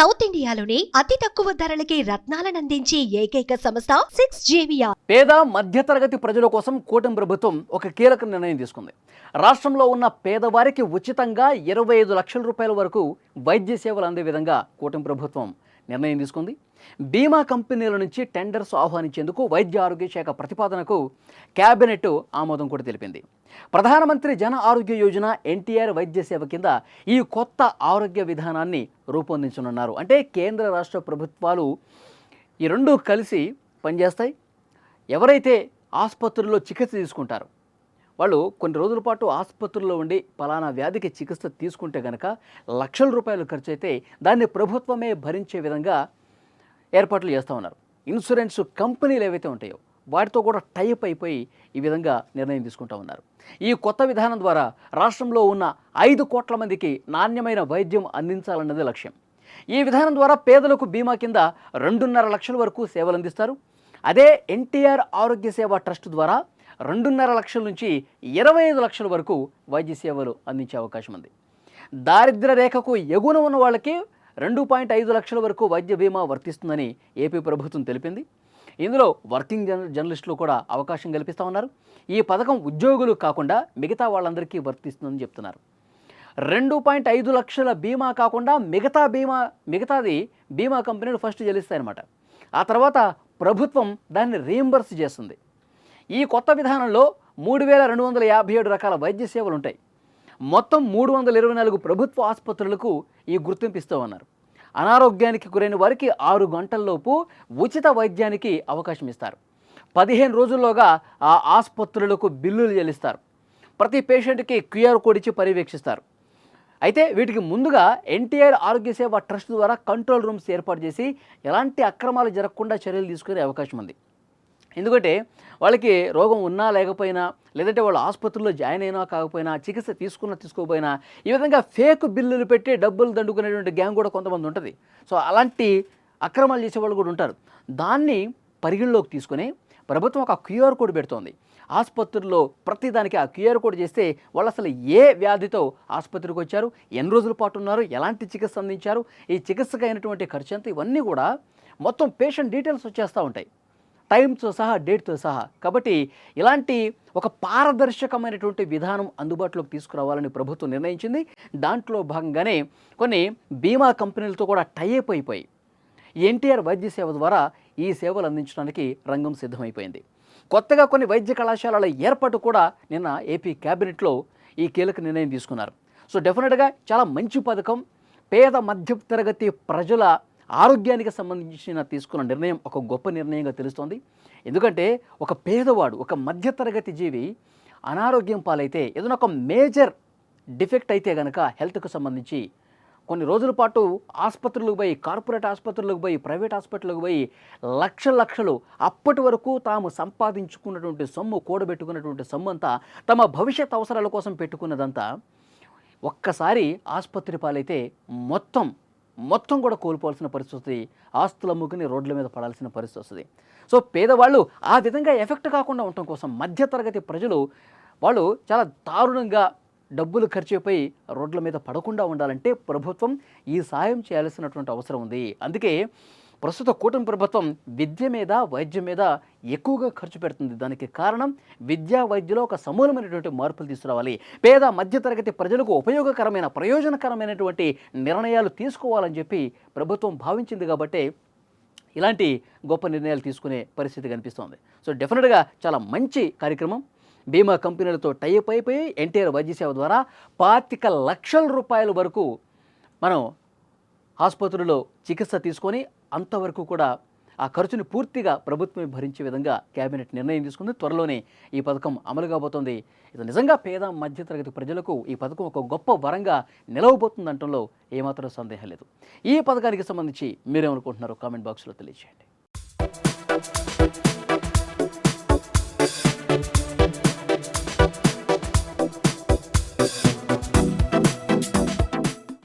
South ఇండియాలోని అతి తక్కువ ధరలకి రత్నాలనందించే ఏకైక సంస్థ 6JVR. పేద మధ్యతరగతి ప్రజల కోసం కూటమి ప్రభుత్వం ఒక కీలక నిర్ణయం తీసుకుంది. రాష్ట్రంలో ఉన్న పేదవారికి ఉచితంగా 25 లక్షల రూపాయల వరకు వైద్య సేవలు అందే విధంగా కూటమి ప్రభుత్వం నిర్ణయం తీసుకుంది. బీమా కంపెనీల నుంచి టెండర్స్ ఆహ్వానించేందుకు వైద్య ఆరోగ్య శాఖ ప్రతిపాదనకు కేబినెట్ ఆమోదం కూడా తెలిపింది. ప్రధానమంత్రి జన ఆరోగ్య యోజన ఎన్టీఆర్ వైద్య సేవ కింద ఈ కొత్త ఆరోగ్య విధానాన్ని రూపొందించనున్నారు. అంటే కేంద్ర రాష్ట్ర ప్రభుత్వాలు ఈ రెండు కలిసి పనిచేస్తాయి. ఎవరైతే ఆసుపత్రుల్లో చికిత్స తీసుకుంటారో వాళ్ళు కొన్ని రోజుల పాటు ఆసుపత్రుల్లో ఉండి పలానా వ్యాధికి చికిత్స తీసుకుంటే కనుక లక్షల రూపాయలు ఖర్చు అయితే దాన్ని ప్రభుత్వమే భరించే విధంగా ఏర్పాట్లు చేస్తూ ఉన్నారు. ఇన్సూరెన్స్ కంపెనీలు ఏవైతే ఉంటాయో వాటితో కూడా టైప్ అయిపోయి ఈ విధంగా నిర్ణయం తీసుకుంటూ ఉన్నారు. ఈ కొత్త విధానం ద్వారా రాష్ట్రంలో ఉన్న 5 కోట్ల మందికి నాణ్యమైన వైద్యం అందించాలన్నది లక్ష్యం. ఈ విధానం ద్వారా పేదలకు బీమా కింద 2.5 లక్షల వరకు సేవలు అందిస్తారు. అదే ఎన్టీఆర్ ఆరోగ్య సేవ ట్రస్ట్ ద్వారా 2.5 లక్షల నుంచి 25 లక్షల వరకు వైద్య సేవలు అందించే అవకాశం ఉంది. దారిద్ర్య రేఖకు ఎగువన ఉన్న వాళ్ళకి 2.5 లక్షల వరకు వైద్య బీమా వర్తిస్తుందని ఏపీ ప్రభుత్వం తెలిపింది. ఇందులో వర్కింగ్ జర్నలిస్టులు కూడా అవకాశం కల్పిస్తూ ఉన్నారు. ఈ పథకం ఉద్యోగులు కాకుండా మిగతా వాళ్ళందరికీ వర్తిస్తుందని చెప్తున్నారు. 2.5 లక్షల బీమా కాకుండా మిగతాది బీమా కంపెనీలు ఫస్ట్ చెల్లిస్తాయన్నమాట. ఆ తర్వాత ప్రభుత్వం దాన్ని రీయింబర్స్ చేస్తుంది. ఈ కొత్త విధానంలో 3257 రకాల వైద్య సేవలు ఉంటాయి. మొత్తం 324 ప్రభుత్వ ఆసుపత్రులకు ఈ గుర్తింపు ఇస్తూ ఉన్నారు. అనారోగ్యానికి గురైన వారికి 6 గంటల్లోపు ఉచిత వైద్యానికి అవకాశం ఇస్తారు. 15 రోజుల్లోగా ఆ ఆసుపత్రులకు బిల్లులు చెల్లిస్తారు. ప్రతి పేషెంట్కి QR కోడ్ ఇచ్చి పర్యవేక్షిస్తారు. అయితే వీటికి ముందుగా ఎన్టీఆర్ ఆరోగ్య సేవ ట్రస్ట్ ద్వారా కంట్రోల్ రూమ్స్ ఏర్పాటు చేసి ఎలాంటి అక్రమాలు జరగకుండా చర్యలు తీసుకునే అవకాశం ఉంది. ఎందుకంటే వాళ్ళకి రోగం ఉన్నా లేకపోయినా, లేదంటే వాళ్ళు ఆసుపత్రిలో జాయిన్ అయినా కాకపోయినా, చికిత్స తీసుకోకపోయినా ఈ విధంగా ఫేక్ బిల్లులు పెట్టి డబ్బులు దండుకునేటువంటి గ్యాంగ్ కూడా కొంతమంది ఉంటుంది. సో అలాంటి అక్రమాలు చేసేవాళ్ళు కూడా ఉంటారు. దాన్ని పరిగణలోకి తీసుకొని ప్రభుత్వం ఒక QR కోడ్ పెడుతోంది. ఆసుపత్రుల్లో ప్రతిదానికి ఆ QR కోడ్ చేస్తే వాళ్ళు అసలు ఏ వ్యాధితో ఆసుపత్రికి వచ్చారు, ఎన్ని రోజుల పాటు ఉన్నారు, ఎలాంటి చికిత్స అందించారు, ఈ చికిత్సకు అయినటువంటి ఖర్చు ఎంత, ఇవన్నీ కూడా మొత్తం పేషెంట్ డీటెయిల్స్ వచ్చేస్తూ ఉంటాయి, టైమ్తో సహా, డేట్తో సహా. కాబట్టి ఇలాంటి ఒక పారదర్శకమైనటువంటి విధానం అందుబాటులోకి తీసుకురావాలని ప్రభుత్వం నిర్ణయించింది. దాంట్లో భాగంగానే కొన్ని బీమా కంపెనీలతో కూడా టైప్ అయిపోయి ఎన్టీఆర్ వైద్య సేవ ద్వారా ఈ సేవలు అందించడానికి రంగం సిద్ధమైపోయింది. కొత్తగా కొన్ని వైద్య కళాశాలల ఏర్పాటు కూడా నిన్న ఏపీ క్యాబినెట్లో ఈ కీలక నిర్ణయం తీసుకున్నారు. సో డెఫినెట్గా చాలా మంచి పథకం. పేద మధ్యతరగతి ప్రజల ఆరోగ్యానికి సంబంధించిన తీసుకున్న నిర్ణయం ఒక గొప్ప నిర్ణయంగా తెలుస్తోంది. ఎందుకంటే ఒక పేదవాడు, ఒక మధ్యతరగతి జీవి అనారోగ్యం పాలైతే, ఏదైనా ఒక మేజర్ డిఫెక్ట్ అయితే కనుక హెల్త్కు సంబంధించి కొన్ని రోజుల పాటు ఆసుపత్రులకు పోయి, కార్పొరేట్ ఆసుపత్రులకు పోయి, ప్రైవేట్ హాస్పిటల్కి పోయి లక్షలు అప్పటి వరకు తాము సంపాదించుకున్నటువంటి సొమ్ము, కూడబెట్టుకున్నటువంటి సొమ్ము అంతా, తమ భవిష్యత్ అవసరాల కోసం పెట్టుకున్నదంతా ఒక్కసారి ఆసుపత్రి పాలైతే మొత్తం కూడా కోల్పోవాల్సిన పరిస్థితి, ఆస్తులు అమ్ముకుని రోడ్ల మీద పడాల్సిన పరిస్థితి వస్తుంది. సో పేదవాళ్ళు ఆ విధంగా ఎఫెక్ట్ కాకుండా ఉండటం కోసం మధ్యతరగతి ప్రజలు వాళ్ళు చాలా దారుణంగా డబ్బులు ఖర్చు అయిపోయి రోడ్ల మీద పడకుండా ఉండాలంటే ప్రభుత్వం ఈ సాయం చేయాల్సినటువంటి అవసరం ఉంది. అందుకే ప్రస్తుత కూటమి ప్రభుత్వం విద్య మీద, వైద్యం మీద ఎక్కువగా ఖర్చు పెడుతుంది. దానికి కారణం విద్యా వైద్యలో ఒక సమూలమైనటువంటి మార్పులు తీసుకురావాలి, పేద మధ్యతరగతి ప్రజలకు ఉపయోగకరమైన, ప్రయోజనకరమైనటువంటి నిర్ణయాలు తీసుకోవాలని చెప్పి ప్రభుత్వం భావించింది. కాబట్టి ఇలాంటి గొప్ప నిర్ణయాలు తీసుకునే పరిస్థితి కనిపిస్తోంది. సో డెఫినెట్గా చాలా మంచి కార్యక్రమం. బీమా కంపెనీలతో టైప్ అయిపోయి ఎన్టీఆర్ వైద్య సేవ ద్వారా 25 లక్షల రూపాయల వరకు మనం ఆసుపత్రిలో చికిత్స తీసుకొని అంతవరకు కూడా ఆ ఖర్చుని పూర్తిగా ప్రభుత్వమే భరించే విధంగా కేబినెట్ నిర్ణయం తీసుకుంది. త్వరలోనే ఈ పథకం అమలు కాబోతోంది. ఇది నిజంగా పేద మధ్యతరగతి ప్రజలకు ఈ పథకం ఒక గొప్ప వరంగా నిలవబోతుంది అనటంలో ఏమాత్రం సందేహం లేదు. ఈ పథకానికి సంబంధించి మీరేమనుకుంటున్నారో కామెంట్ బాక్స్లో తెలియజేయండి.